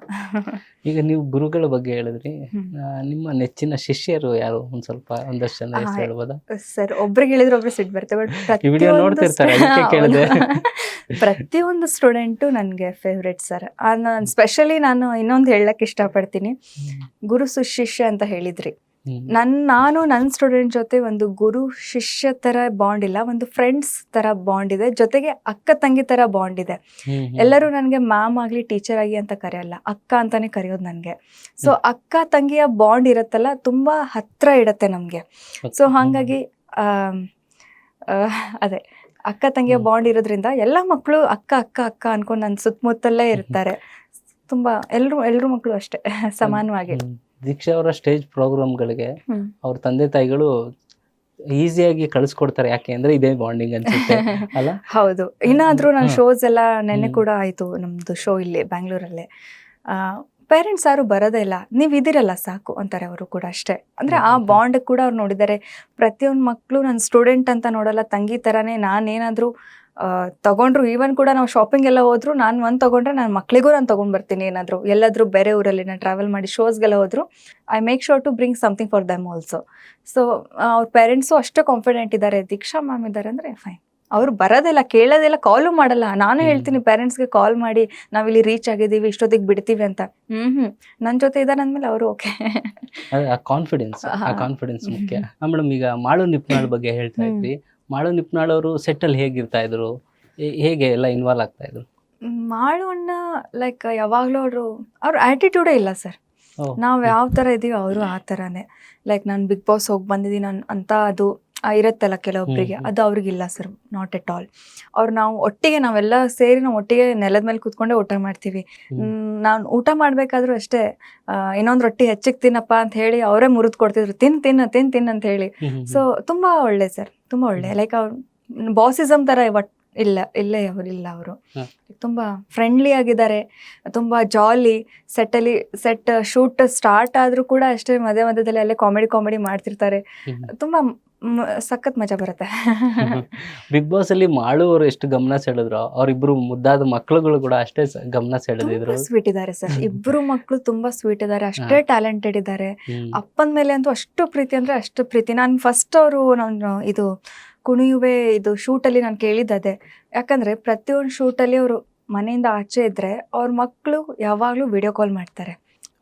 Speaker 2: ಈಗ ನೀವು ಗುರುಗಳ ಬಗ್ಗೆ ಹೇಳಿದ್ರಿ,
Speaker 1: ಹ್ಮ್.
Speaker 2: ನಿಮ್ಮ ನೆಚ್ಚಿನ ಶಿಷ್ಯರು ಯಾರು? ಒಂದಷ್ಟು ಜನ ಹೆಸರು ಹೇಳ್ಬೋದಾ?
Speaker 1: ಸರ್ ಒಬ್ರಿಗೆ ಹೇಳಿದ್ರೆ ಒಬ್ರು ಸಿಟ್ಟು ಬರುತ್ತೆ, ಬಟ್
Speaker 2: ಈ ವಿಡಿಯೋ ನೋಡ್ತಿರ್ತಾರೆ, ಅದಕ್ಕೆ ಕೇಳಿದೆ.
Speaker 1: ಪ್ರತಿಯೊಂದು ಸ್ಟೂಡೆಂಟು ನನಗೆ ಫೇವ್ರೇಟ್ ಸರ್. ನಾನು ಸ್ಪೆಷಲಿ ನಾನು ಇನ್ನೊಂದು ಹೇಳಕ್ ಇಷ್ಟಪಡ್ತೀನಿ, ಗುರು ಶಿಷ್ಯ ಅಂತ ಹೇಳಿದ್ರಿ. ನಾನು ನನ್ನ ಸ್ಟೂಡೆಂಟ್ ಜೊತೆ ಒಂದು ಗುರು ಶಿಷ್ಯ ತರ ಬಾಂಡ್ ಇಲ್ಲ, ಒಂದು ಫ್ರೆಂಡ್ಸ್ ತರ ಬಾಂಡ್ ಇದೆ, ಜೊತೆಗೆ ಅಕ್ಕ ತಂಗಿ ತರ ಬಾಂಡ್ ಇದೆ. ಎಲ್ಲರೂ ನನಗೆ ಮ್ಯಾಮ್ ಆಗಲಿ ಟೀಚರ್ ಆಗಿ ಅಂತ ಕರೆಯಲ್ಲ, ಅಕ್ಕ ಅಂತಾನೆ ಕರೆಯೋದು ನನಗೆ. ಸೊ ಅಕ್ಕ ತಂಗಿಯ ಬಾಂಡ್ ಇರತ್ತಲ್ಲ, ತುಂಬಾ ಹತ್ರ ಇಡತ್ತೆ ನಮಗೆ. ಸೊ ಹಾಗಾಗಿ ಅದೇ ಅಕ್ಕ ತಂಗಿಯ ಬಾಂಡ್ ಇರೋದ್ರಿಂದ ಎಲ್ಲ ಮಕ್ಕಳು ಅಕ್ಕ ಅಕ್ಕ ಅಕ್ಕ ಅನ್ಕೊಂಡು ನನ್ನ ಸುತ್ತಮುತ್ತಲ್ಲೇ ಇರ್ತಾರೆ. ತುಂಬಾ ಎಲ್ರು ಮಕ್ಕಳು ಅಷ್ಟೇ ಸಮಾನವಾಗಿ.
Speaker 2: ದೀಕ್ಷಾ ಅವರ ಸ್ಟೇಜ್ ಪ್ರೋಗ್ರಾಮ್ಗಳಿಗೆ ಅವ್ರ ತಂದೆ ತಾಯಿಗಳು ಈಸಿಯಾಗಿ ಕಳಿಸ್ಕೊಡ್ತಾರೆ, ಯಾಕೆ ಅಂದ್ರೆ ಇದೇ ಬಾಂಡಿಂಗ್ ಅನ್ಸುತ್ತೆ ಅಲ್ಲ?
Speaker 1: ಹೌದು, ಇನ್ನಾದ್ರೂ ನನ್ನ ಶೋಸ್ ಎಲ್ಲ ನೆನ್ನೆ ಕೂಡ ಆಯ್ತು, ನಮ್ದು ಶೋ ಇಲ್ಲಿ ಬ್ಯಾಂಗ್ಳೂರಲ್ಲೇ. ಪೇರೆಂಟ್ಸ್ ಯಾರು ಬರೋದೇ ಇಲ್ಲ, ನೀವು ಇದಿರಲ್ಲ ಸಾಕು ಅಂತಾರೆ ಅವರು ಕೂಡ ಅಷ್ಟೇ. ಅಂದ್ರೆ ಆ ಬಾಂಡ್ ಕೂಡ ಅವ್ರು ನೋಡಿದ್ದಾರೆ. ಪ್ರತಿಯೊಂದು ಮಕ್ಕಳು ನನ್ನ ಸ್ಟೂಡೆಂಟ್ ಅಂತ ನೋಡಲ್ಲ, ತಂಗಿ ಥರನೇ. ನಾನೇನಾದರೂ ತಗೊಂಡ್ರು, ಈವನ್ ಕೂಡ ನಾವು ಶಾಪಿಂಗ್ ಎಲ್ಲ ಹೋದ್ರು, ನಾನು ಒಂದು ತಗೊಂಡ್ರೆ ನನ್ನ ಮಕ್ಳಿಗೂ ನಾನು ತೊಗೊಂಡು ಬರ್ತೀನಿ. ಏನಾದರೂ ಎಲ್ಲಾದರೂ ಬೇರೆ ಊರಲ್ಲಿ ನಾನು ಟ್ರಾವೆಲ್ ಮಾಡಿ ಶೋಸ್ಗೆಲ್ಲ ಹೋದ್ರು, I make sure to bring something for them also. So ಅವ್ರ ಪೇರೆಂಟ್ಸು ಅಷ್ಟೇ ಕಾನ್ಫಿಡೆಂಟ್ ಇದ್ದಾರೆ, ದೀಕ್ಷಾ ಮ್ಯಾಮ್ ಇದ್ದಾರೆ ಅಂದರೆ ಫೈನ್. ಅವ್ರು ಬರೋದಿಲ್ಲ, ಕೇಳೋದಿಲ್ಲ, ಕಾಲು ಮಾಡಲ್ಲ. ನಾನು ಹೇಳ್ತೀನಿ ಪೇರೆಂಟ್ಸ್ಗೆ ಕಾಲ್ ಮಾಡಿ, ನಾವಿಲ್ಲಿ ರೀಚ್ ಆಗಿದ್ದೀವಿ, ಇಷ್ಟೊತ್ತಿಗೆ ಬಿಡ್ತೀವಿ ಅಂತ. ನನ್ನ ಜೊತೆ ಇದ್ದಾರೆ ಅಂದಮೇಲೆ ಅವರು ಓಕೆ.
Speaker 2: ಕಾನ್ಫಿಡೆನ್ಸ್ ಮುಖ್ಯ. ಮೇಡಮ್, ಈಗ ಮಾಳು ನಿಪ್ನಾಳ್ ಬಗ್ಗೆ ಹೇಳ್ತಾ ಇದ್ರಿ. ಮಾಳು ನಿಪ್ನಾಳ್ ಅವರು ಸೆಟ್ಟಲ್ಲಿ ಹೇಗಿರ್ತಾ ಇದ್ರು, ಹೇಗೆ ಎಲ್ಲ ಇನ್ವಾಲ್ವ್ ಆಗ್ತಾ ಇದ್ರು?
Speaker 1: ಮಾಳು ಅಣ್ಣ ಲೈಕ್ ಯಾವಾಗಲೂ ಅವ್ರ ಆ್ಯಟಿಟ್ಯೂಡೇ ಇಲ್ಲ ಸರ್. ನಾವು ಯಾವ ಥರ ಇದ್ದೀವಿ ಅವರು ಆ ಥರನೇ. ಲೈಕ್ ನಾನು ಬಿಗ್ ಬಾಸ್ ಹೋಗಿ ಬಂದಿದ್ದೀನಿ ಅಂತ ಅದು ಇರುತ್ತಲ್ಲ ಕೆಲವೊಬ್ಬರಿಗೆ, ಅದು ಅವ್ರಿಗಿಲ್ಲ ಸರ್, ನಾಟ್ ಎಟ್ ಆಲ್. ನಾವು ಒಟ್ಟಿಗೆ ನಾವೆಲ್ಲ ಸೇರಿ ನಾವು ಒಟ್ಟಿಗೆ ನೆಲದ ಮೇಲೆ ಕೂತ್ಕೊಂಡೆ ಊಟ ಮಾಡ್ತೀವಿ. ನಾನು ಊಟ ಮಾಡಬೇಕಾದ್ರೂ ಅಷ್ಟೇ, ಇನ್ನೊಂದು ರೊಟ್ಟಿ ಹೆಚ್ಚಿಗೆ ತಿನ್ನಪ್ಪ ಅಂತ ಹೇಳಿ ಅವರೇ ಮುರಿದು ಕೊಡ್ತಿದ್ರು, ತಿನ್ ಅಂತ ಹೇಳಿ. ಸೊ ತುಂಬ ಒಳ್ಳೆ ಸರ್, ತುಂಬ ಒಳ್ಳೆ. ಲೈಕ್ ಅವ್ರು ಬಾಸಿಸಮ್ ಥರ ಇಲ್ಲೇ ಅವರಿಲ್ಲ. ಅವರು ತುಂಬ ಫ್ರೆಂಡ್ಲಿ ಆಗಿದ್ದಾರೆ, ತುಂಬ ಜಾಲಿ. ಸೆಟ್ ಶೂಟ್ ಸ್ಟಾರ್ಟ್ ಆದರೂ ಕೂಡ ಅಷ್ಟೇ, ಮಧ್ಯದಲ್ಲಿ ಅಲ್ಲೇ ಕಾಮಿಡಿ ಮಾಡ್ತಿರ್ತಾರೆ. ತುಂಬ ಸಖತ್ ಮಜಾ ಬರುತ್ತೆ.
Speaker 2: ಬಿಗ್ ಬಾಸ್ ಅಲ್ಲಿ ಮಾಳು ಅವರು ಎಷ್ಟು ಗಮನ ಸೆಳೆದ್ರು, ಅವ್ರಿಬ್ರು ಮುದ್ದಾದ ಮಕ್ಕಳುಗಳು ಕೂಡ ಅಷ್ಟೇ ಗಮನ ಸೆಳೆದಿದ್ರು.
Speaker 1: ಸ್ವೀಟ್ ಇದ್ದಾರೆ ಸರ್, ಇಬ್ರು ಮಕ್ಕಳು ತುಂಬಾ ಸ್ವೀಟ್ ಇದ್ದಾರೆ, ಅಷ್ಟೇ ಟ್ಯಾಲೆಂಟೆಡ್ ಇದ್ದಾರೆ. ಅಪ್ಪನ ಮೇಲೆ ಅಂತೂ ಅಷ್ಟು ಪ್ರೀತಿ ಅಂದ್ರೆ ಅಷ್ಟು ಪ್ರೀತಿ. ನಾನು ಫಸ್ಟ್ ನಾನು ಇದು ಕುಣಿಯುವೆ ಇದು ಶೂಟಲ್ಲಿ ನಾನು ಕೇಳಿದ್ದೆ, ಯಾಕಂದ್ರೆ ಪ್ರತಿಯೊಂದು ಶೂಟಲ್ಲಿ ಅವರು ಮನೆಯಿಂದ ಆಚೆ ಇದ್ರೆ ಅವ್ರ ಮಕ್ಕಳು ಯಾವಾಗ್ಲೂ ವಿಡಿಯೋ ಕಾಲ್ ಮಾಡ್ತಾರೆ.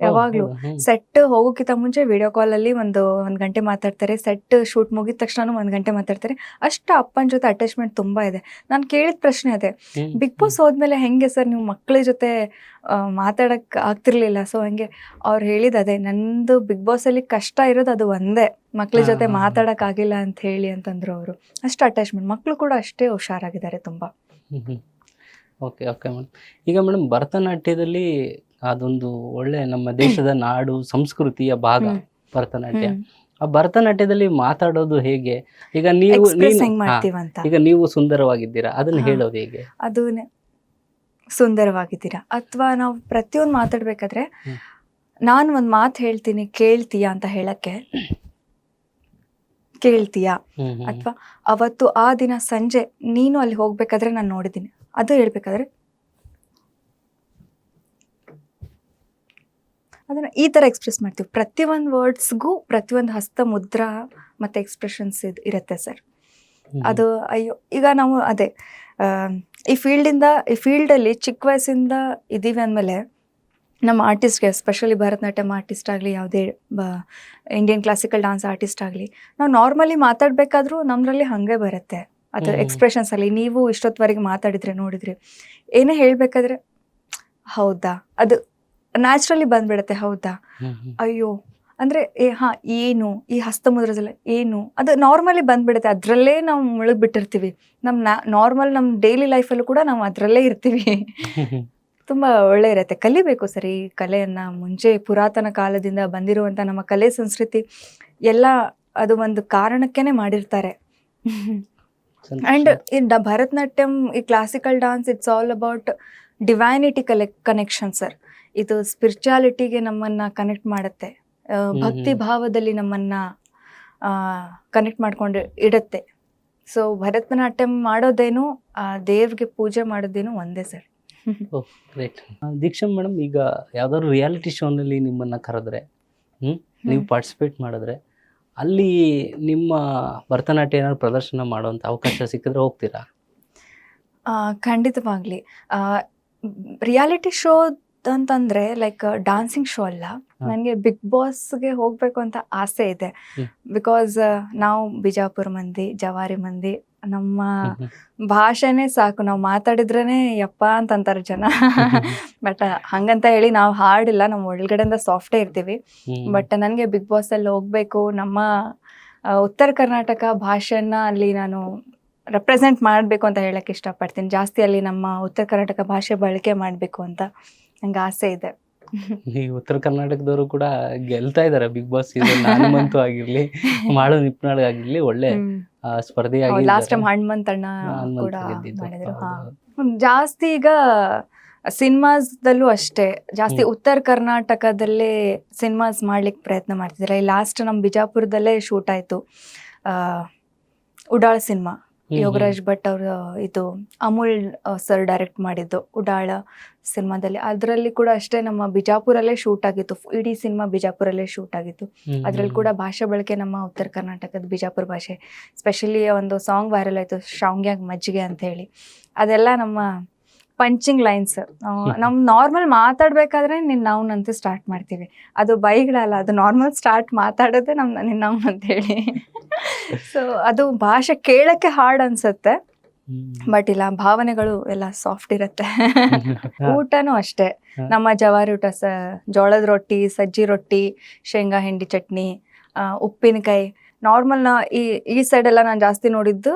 Speaker 1: ಯಾವಾಗ್ಲೂ ಸೆಟ್ ಹೋಗೋಕ್ಕಿಂತ ಮುಂಚೆ ವಿಡಿಯೋ ಕಾಲಲ್ಲಿ ಒಂದ್ ಗಂಟೆ ಮಾತಾಡ್ತಾರೆ, ಸೆಟ್ ಶೂಟ್ ಮುಗಿದ ತಕ್ಷಣ 1 ಗಂಟೆ ಮಾತಾಡ್ತಾರೆ. ಅಷ್ಟು ಅಪ್ಪನ ಜೊತೆ ಅಟ್ಯಾಚ್ಮೆಂಟ್ ತುಂಬಾ ಇದೆ. ನಾನು ಕೇಳಿದ ಪ್ರಶ್ನೆ ಅದೇ, ಬಿಗ್ ಬಾಸ್ ಹೋದ್ಮೇಲೆ ಹೆಂಗೆ ಸರ್ ನೀವು ಮಕ್ಕಳ ಜೊತೆ ಮಾತಾಡಕ್ ಆಗ್ತಿರ್ಲಿಲ್ಲ? ಸೊ ಹಂಗೆ ಅವ್ರು ಹೇಳಿದ ನಂದು ಬಿಗ್ ಬಾಸ್ ಅಲ್ಲಿ ಕಷ್ಟ ಇರೋದು ಅದು ಒಂದೇ, ಮಕ್ಳ ಜೊತೆ ಮಾತಾಡಕ್ ಆಗಿಲ್ಲ ಅಂತ ಹೇಳಿ ಅಂತಂದ್ರು ಅವರು. ಅಷ್ಟು ಅಟ್ಯಾಚ್ಮೆಂಟ್, ಮಕ್ಕಳು ಕೂಡ ಅಷ್ಟೇ ಹುಷಾರಾಗಿದ್ದಾರೆ ತುಂಬಾ.
Speaker 2: Okay madam. ಈಗ ಮೇಡಮ್, ಭರತನಾಟ್ಯದಲ್ಲಿ ಅದೊಂದು ಒಳ್ಳೆ ನಮ್ಮ ದೇಶದ ನಾಡು ಸಂಸ್ಕೃತಿಯ ಭಾಗ ಭರತನಾಟ್ಯ. ಆ ಭರತನಾಟ್ಯದಲ್ಲಿ ಮಾತಾಡೋದು ಹೇಗೆ? ಈಗ ನೀವು ಸುಂದರವಾಗಿದ್ದೀರಾ, ಅದನ್ನ ಹೇಳೋದು ಹೇಗೆ?
Speaker 1: ಅದು ಸುಂದರವಾಗಿದ್ದೀರಾ ಅಥವಾ ನಾವು ಪ್ರತಿಯೊಂದು ಮಾತಾಡ್ಬೇಕಾದ್ರೆ ನಾನು ಒಂದು ಮಾತು ಹೇಳ್ತೀನಿ, ಕೇಳ್ತೀಯಾ ಅಂತ ಹೇಳಕ್ಕೆ, ಕೇಳ್ತೀಯಾ? ಅಥವಾ ಅವತ್ತು ಆ ದಿನ ಸಂಜೆ ನೀನು ಅಲ್ಲಿ ಹೋಗ್ಬೇಕಾದ್ರೆ ನಾನು ನೋಡಿದ್ದೀನಿ, ಅದು ಹೇಳ್ಬೇಕಾದ್ರೆ ಅದನ್ನ ಈ ತರ ಎಕ್ಸ್ಪ್ರೆಸ್ ಮಾಡ್ತೀವಿ. ಪ್ರತಿಯೊಂದು ವರ್ಡ್ಸ್ಗೂ ಪ್ರತಿಯೊಂದು ಹಸ್ತ ಮುದ್ರಾ ಮತ್ತೆ ಎಕ್ಸ್ಪ್ರೆಷನ್ಸ್ ಇರುತ್ತೆ ಸರ್. ಅದು ಅಯ್ಯೋ, ಈಗ ನಾವು ಅದೇ ಈ ಫೀಲ್ಡಲ್ಲಿ ಚಿಕ್ಕ ವಯಸ್ಸಿಂದ ಇದ್ದೀವಿ ಅಂದಮೇಲೆ ನಮ್ಮ ಆರ್ಟಿಸ್ಟ್ಗೆ, ಎಸ್ಪೆಷಲಿ ಭರತನಾಟ್ಯಂ ಆರ್ಟಿಸ್ಟ್ ಆಗಲಿ, ಯಾವುದೇ ಇಂಡಿಯನ್ ಕ್ಲಾಸಿಕಲ್ ಡಾನ್ಸ್ ಆರ್ಟಿಸ್ಟ್ ಆಗಲಿ, ನಾವು ನಾರ್ಮಲಿ ಮಾತಾಡಬೇಕಾದ್ರೂ ನಮ್ಮರಲ್ಲಿ ಹಾಗೆ ಬರುತ್ತೆ ಅದು ಎಕ್ಸ್ಪ್ರೆಷನ್ಸಲ್ಲಿ. ನೀವು ಇಷ್ಟೊತ್ತವರೆಗೆ ಮಾತಾಡಿದ್ರೆ ನೋಡಿದ್ರಿ, ಏನೇ ಹೇಳಬೇಕಾದ್ರೆ ಹೌದಾ, ಅದು ನ್ಯಾಚುರಲಿ ಬಂದ್ಬಿಡುತ್ತೆ. ಹೌದಾ, ಅಯ್ಯೋ ಅಂದರೆ ಏನು, ಈ ಹಸ್ತಮುದ್ರದಲ್ಲ ಏನು, ಅದು ನಾರ್ಮಲಿ ಬಂದ್ಬಿಡುತ್ತೆ. ಅದರಲ್ಲೇ ನಾವು ಮುಳುಗ್ಬಿಟ್ಟಿರ್ತೀವಿ. ನಮ್ಮ ಡೈಲಿ ಲೈಫಲ್ಲೂ ಕೂಡ ನಾವು ಅದರಲ್ಲೇ ಇರ್ತೀವಿ. ತುಂಬ ಒಳ್ಳೆ ಇರುತ್ತೆ. ಕಲಿಬೇಕು ಸರ್ ಈ ಕಲೆಯನ್ನು. ಮುಂಚೆ ಪುರಾತನ ಕಾಲದಿಂದ ಬಂದಿರುವಂಥ ನಮ್ಮ ಕಲೆ ಸಂಸ್ಕೃತಿ ಎಲ್ಲ ಅದು ಒಂದು ಕಾರಣಕ್ಕೇ ಮಾಡಿರ್ತಾರೆ. ಆ್ಯಂಡ್ ಈ ಭರತನಾಟ್ಯಂ, ಈ classical dance, it's all about divinity connection sir. ಇದು ಸ್ಪಿರಿಚುಯಾಲಿಟಿಗೆ ನಮ್ಮನ್ನು ಕನೆಕ್ಟ್ ಮಾಡುತ್ತೆ, ಭಕ್ತಿ ಭಾವದಲ್ಲಿ ನಮ್ಮನ್ನು ಕನೆಕ್ಟ್ ಮಾಡ್ಕೊಂಡು ಇಡುತ್ತೆ. ಸೊ ಭರತನಾಟ್ಯಂ ಮಾಡೋದೇನು, ದೇವ್ರಿಗೆ ಪೂಜೆ ಮಾಡೋದೇನು ಒಂದೇ ಸರ್.
Speaker 2: ಗ್ರೇಟ್. ದೀಕ್ಷಾ ಮೇಡಮ್, ಈಗ ಯಾವ್ದಾದ್ರು ರಿಯಾಲಿಟಿ ಶೋನಲ್ಲಿ ನಿಮ್ಮನ್ನ ಕರೆದ್ರೆ ನೀವು ಪಾರ್ಟಿಸಿಪೇಟ್ ಮಾಡಿದ್ರೆ ಅಲ್ಲಿ ನಿಮ್ಮ ಭರತನಾಟ್ಯ ಏನಾದ್ರು ಪ್ರದರ್ಶನ ಮಾಡುವಂತ ಅವಕಾಶ ಸಿಕ್ಕಿದ್ರೆ ಹೋಗ್ತೀರಾ?
Speaker 1: ಖಂಡಿತವಾಗ್ಲಿ. ರಿಯಾಲಿಟಿ ಶೋ ಅಂತಂದ್ರೆ ಲೈಕ್ ಡಾನ್ಸಿಂಗ್ ಶೋ ಅಲ್ಲ, ನನಗೆ ಬಿಗ್ ಬಾಸ್ಗೆ ಹೋಗ್ಬೇಕು ಅಂತ ಆಸೆ ಇದೆ. ಬಿಕಾಸ್ ನಾವು ಬಿಜಾಪುರ ಮಂದಿ, ಜವಾರಿ ಮಂದಿ, ನಮ್ಮ ಭಾಷೆನೇ ಸಾಕು, ನಾವು ಮಾತಾಡಿದ್ರೇನೆ ಯಪ್ಪ ಅಂತಂತಾರೆ ಜನ. ಬಟ್ ಹಂಗಂತ ಹೇಳಿ ನಾವು ಹಾಡಿಲ್ಲ, ನಾವು ಒಳಗಡೆಯಿಂದ ಸಾಫ್ಟೇ ಇರ್ತೀವಿ. ಬಟ್ ನನಗೆ ಬಿಗ್ ಬಾಸ್ ಅಲ್ಲಿ ಹೋಗ್ಬೇಕು, ನಮ್ಮ ಉತ್ತರ ಕರ್ನಾಟಕ ಭಾಷೆನ ಅಲ್ಲಿ ನಾನು ರೆಪ್ರೆಸೆಂಟ್ ಮಾಡಬೇಕು ಅಂತ ಹೇಳಕ್ಕೆ ಇಷ್ಟಪಡ್ತೀನಿ. ಜಾಸ್ತಿ ಅಲ್ಲಿ ನಮ್ಮ ಉತ್ತರ ಕರ್ನಾಟಕ ಭಾಷೆ ಬಳಕೆ ಮಾಡಬೇಕು ಅಂತ ನಂಗೆ ಆಸೆ ಇದೆ.
Speaker 2: ಈ ಉತ್ತರ ಕರ್ನಾಟಕದವರು ಕೂಡ ಗೆಲ್ತಾ ಇದಾರೆ ಬಿಗ್ ಬಾಸ್ ಸೀಸನ್. ಹನುಮಂತು ಆಗಿರ್ಲಿ, ಮಾಡು ನಿಪ್ನಾಳ್ ಆಗಿರ್ಲಿ, ಒಳ್ಳೆ ಸ್ಪರ್ಧೆಯಾಗಿ
Speaker 1: ಲಾಸ್ಟ್ ಟೈಮ್ ಹನುಮಂತ್ ಅಣ್ಣ ಕೂಡ ಮಾಡಿದ್ರು. ಜಾಸ್ತಿ ಈಗ ಸಿನಿಮಾಸ್ದಲ್ಲೂ ಅಷ್ಟೇ ಜಾಸ್ತಿ ಉತ್ತರ ಕರ್ನಾಟಕದಲ್ಲೇ ಸಿನಿಮಾಸ್ ಮಾಡ್ಲಿಕ್ಕೆ ಪ್ರಯತ್ನ ಮಾಡ್ತಿದ್ದಾರೆ. ಲಾಸ್ಟ್ ನಮ್ಮ ಬಿಜಾಪುರದಲ್ಲೇ ಶೂಟ್ ಆಯ್ತು ಉಡಾಳ್ ಸಿನಿಮಾ. ಯೋಗರಾಜ್ ಭಟ್ ಅವರು ಇದು ಅಮೂಲ್ ಸರ್ ಡೈರೆಕ್ಟ್ ಮಾಡಿದ್ದು ಉಡಾಳ ಸಿನಿಮಾದಲ್ಲಿ. ಅದರಲ್ಲಿ ಕೂಡ ಅಷ್ಟೇ ನಮ್ಮ ಬಿಜಾಪುರಲ್ಲೇ ಶೂಟ್ ಆಗಿತ್ತು, ಇಡೀ ಸಿನಿಮಾ ಬಿಜಾಪುರಲ್ಲೇ ಶೂಟ್ ಆಗಿತ್ತು. ಅದ್ರಲ್ಲಿ ಕೂಡ ಭಾಷೆ ಬಳಕೆ ನಮ್ಮ ಉತ್ತರ ಕರ್ನಾಟಕದ ಬಿಜಾಪುರ ಭಾಷೆ. ಸ್ಪೆಷಲಿ ಒಂದು ಸಾಂಗ್ ವೈರಲ್ ಆಯ್ತು, ಶಾವ್ಗ್ಯಾಗ್ ಮಜ್ಜಿಗೆ ಅಂತ ಹೇಳಿ. ಅದೆಲ್ಲ ನಮ್ಮ ಪಂಚಿಂಗ್ ಲೈನ್ಸ್. ನಮ್ ನಾರ್ಮಲ್ ಮಾತಾಡ್ಬೇಕಾದ್ರೆ ನಾವು ಅಂತ ಸ್ಟಾರ್ಟ್ ಮಾಡ್ತೀವಿ, ಅದು ಬೈಗಳಲ್ಲ, ಅದು ನಾರ್ಮಲ್ ಸ್ಟಾರ್ಟ್ ಮಾತಾಡೋದೇ ನಾವು ಅಂತ ಹೇಳಿ. ಸೊ ಅದು ಭಾಷೆ ಕೇಳಕ್ಕೆ ಹಾರ್ಡ್ ಅನ್ಸುತ್ತೆ, ಬಟ್ ಇಲ್ಲ, ಭಾವನೆಗಳು ಎಲ್ಲ ಸಾಫ್ಟ್ ಇರುತ್ತೆ. ಊಟನೂ ಅಷ್ಟೇ, ನಮ್ಮ ಜವಾರಿ ಊಟ ಜೋಳದ ರೊಟ್ಟಿ, ಸಜ್ಜಿ ರೊಟ್ಟಿ, ಶೇಂಗಾ ಹಿಂಡಿ ಚಟ್ನಿ, ಉಪ್ಪಿನಕಾಯಿ. ನಾರ್ಮಲ್ ಈ ಸೈಡ್ ಎಲ್ಲ ನಾನು ಜಾಸ್ತಿ ನೋಡಿದ್ದು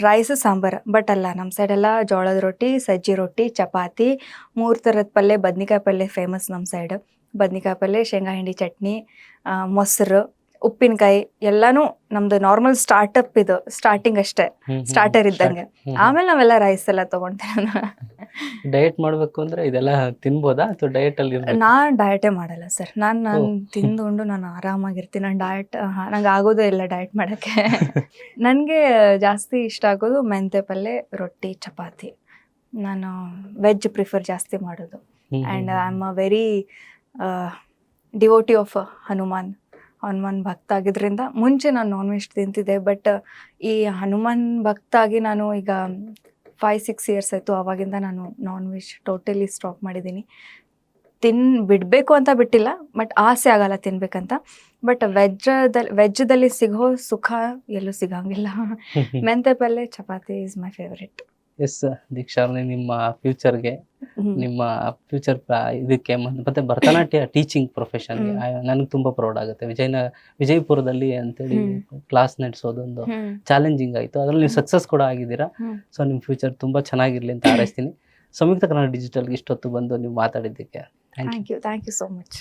Speaker 1: ರೈಸ್ ಸಾಂಬಾರ್, ಬಟ್ ಅಲ್ಲ, ನಮ್ಮ ಸೈಡ್ ಎಲ್ಲ ಜೋಳದ ರೊಟ್ಟಿ, ಸಜ್ಜಿ ರೊಟ್ಟಿ, ಚಪಾತಿ, 3 ಥರದ ಪಲ್ಯ. ಬದ್ನಿಕಾಯಿ ಪಲ್ಯ ಫೇಮಸ್ ನಮ್ಮ ಸೈಡ್. ಬದ್ನಿಕಾಯಿ ಪಲ್ಯ, ಶೇಂಗಾ ಹಿಂಡಿ ಚಟ್ನಿ, ಮೊಸರು, ಉಪ್ಪಿನಕಾಯಿ, ಎಲ್ಲಾನು ನಮ್ದು ನಾರ್ಮಲ್ ಸ್ಟಾರ್ಟಪ್. ಇದು ಸ್ಟಾರ್ಟಿಂಗ್ ಅಷ್ಟೇ, ಸ್ಟಾರ್ಟರ್ ಇದ್ದಂಗೆ. ಆಮೇಲೆ ನಾವೆಲ್ಲ ರೈಸ್ ಎಲ್ಲ ತಗೊಂಡ್ತೇವೆ.
Speaker 2: ಡಯಟ್ ಮಾಡ್ಬೇಕು ಅಂದ್ರೆ ಇದೆಲ್ಲ ತಿನ್ಬೋದಾ ಅಥವಾ ಡಯಟ್ ಅಲ್ಲಿ?
Speaker 1: ನಾನ್ ಡಯಟೇ ಮಾಡಲ್ಲ ಸರ್. ನಾನು ತಿಂದುಂಡು ನಾನು ಆರಾಮಾಗಿರ್ತೀನಿ. ನಾನು ಡಯಟ್ ನಂಗೆ ಆಗೋದೇ ಇಲ್ಲ ಡಯಟ್ ಮಾಡಕ್ಕೆ. ನನಗೆ ಜಾಸ್ತಿ ಇಷ್ಟ ಆಗೋದು ಮೆಂತೆ ಪಲ್ಯ, ರೊಟ್ಟಿ, ಚಪಾತಿ. ನಾನು ವೆಜ್ ಪ್ರಿಫರ್ ಜಾಸ್ತಿ ಮಾಡೋದು. And I am a very devotee of Hanuman ಭಕ್ತ ಆಗಿದ್ರಿಂದ ಮುಂಚೆ ನಾನು ನಾನ್ ವೆಜ್ ತಿಂತಿದ್ದೆ. ಬಟ್ ಈ ಹನುಮಾನ್ ಭಕ್ತ ಆಗಿ ನಾನು ಈಗ 5-6 ಇಯರ್ಸ್ ಆಯಿತು. ಆವಾಗಿಂದ ನಾನು ನಾನ್ ವೆಜ್ ಟೋಟಲಿ ಸ್ಟಾಪ್ ಮಾಡಿದ್ದೀನಿ. ಬಿಡಬೇಕು ಅಂತ ಬಿಟ್ಟಿಲ್ಲ, ಬಟ್ ಆಸೆ ಆಗಲ್ಲ ತಿನ್ಬೇಕಂತ. ಬಟ್ ವೆಜ್ಜದಲ್ಲಿ ಸಿಗೋ ಸುಖ ಎಲ್ಲೂ ಸಿಗಂಗಿಲ್ಲ. ಮೆಂತೆ ಪಲ್ಯ, chapati is my favourite.
Speaker 2: Yes Diksha, ನಿಮ್ಮ ಫ್ಯೂಚರ್ಗೆ, ನಿಮ್ಮ ಫ್ಯೂಚರ್ ಇದಕ್ಕೆ ಮತ್ತೆ ಭರತನಾಟ್ಯ ಟೀಚಿಂಗ್ ಪ್ರೊಫೆಷನ್ ನನಗೆ ತುಂಬಾ ಪ್ರೌಡ್ ಆಗುತ್ತೆ. ವಿಜಯಪುರದಲ್ಲಿ ಅಂತೇಳಿ ಕ್ಲಾಸ್ ನಡೆಸೋದೊಂದು ಚಾಲೆಂಜಿಂಗ್ ಆಯಿತು, ಅದ್ರಲ್ಲಿ ನೀವು ಸಕ್ಸಸ್ ಕೂಡ ಆಗಿದ್ದೀರಾ. ಸೊ ನಿಮ್ಮ ಫ್ಯೂಚರ್ ತುಂಬಾ ಚೆನ್ನಾಗಿರ್ಲಿ ಅಂತ ಹಾರೈಸ್ತೀನಿ. ಸಂಯುಕ್ತ ಕನ್ನಡ ಡಿಜಿಟಲ್ಗೆ ಇಷ್ಟೊತ್ತು ಬಂದು ನೀವು ಮಾತಾಡಿದ್ದಕ್ಕೆ ಥ್ಯಾಂಕ್ ಯು
Speaker 1: ಸೋ ಮಚ್.